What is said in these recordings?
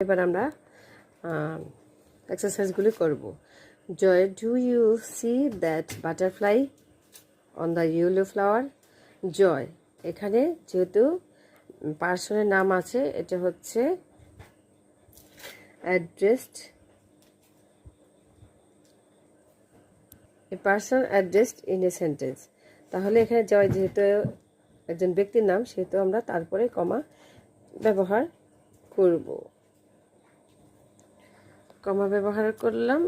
এবার আমরা এক্সারসাইজগুলি করব। Joy, do you see that butterfly on the yellow flower? Joy, এখানে যেহেতু পার্সনের নাম আছে, এটা হচ্ছে addressed, a person addressed in a sentence. তাহলে এখানে জয় যেহেতু একজন ব্যক্তির নাম, সেহেতু আমরা তারপরে কমা ব্যবহার করব। কমা ব্যবহার করলাম।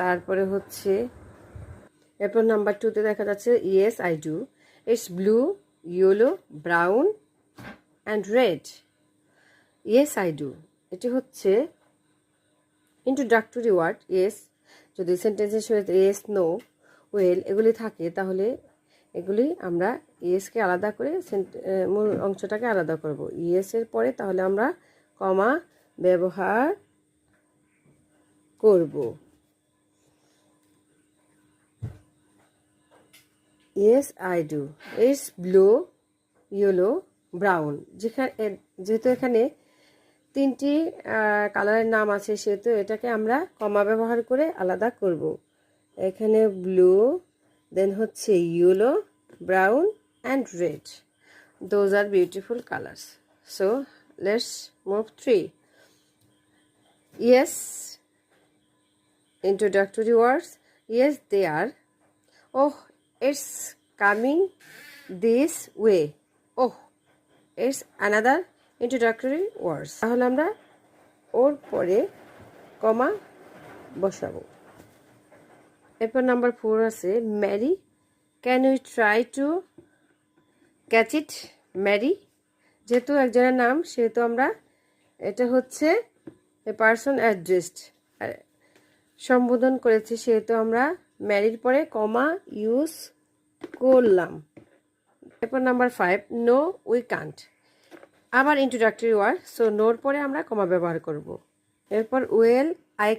তারপরে হচ্ছে এরপর নাম্বার 2তে দেখা যাচ্ছে yes I do, it's blue, yellow, brown and red. Yes I do, এটি হচ্ছে ইন্ট্রোডাক্টরি ওয়ার্ড। ইয়েস, যদি সেন্টেন্সের সাথে ইয়েস, নো, ওয়েল এগুলি থাকে, তাহলে এগুলি আমরা ইয়েসকে আলাদা করে মূল অংশটাকে আলাদা করব। ইয়েসের পরে তাহলে আমরা কমা ব্যবহার করব। Yes I do, it's blue, yellow, brown. যেহেতু এখানে 3টি কালারের নাম আছে, সেহেতু এটাকে আমরা কমা ব্যবহার করে আলাদা করব। এখানে ব্লু, দেন হচ্ছে yellow, brown and red. Those are beautiful colours. So let's move 3. Yes, introductory words. Yes, they are. Oh, it's coming this way. Oh, it's another introductory words. তাহলে আমরা ওর পরে কমা বসাবো। এরপর নাম্বার 4 আছে Mary, can we try to catch it? Mary যেহেতু একজনের নাম, সেহেতু আমরা এটা হচ্ছে এ পার্সন অ্যাড্রেসড সম্বোধন করেছি, সেহেতু আমরা ম্যারির পরে কমা ইউজ করলাম। এরপর নাম্বার 5, নো উই কান্ট, আবার ইন্ট্রোডাক্টরি ওয়ার্ড, সো নোর পরে আমরা কমা ব্যবহার করব। এরপর ওয়েল, আই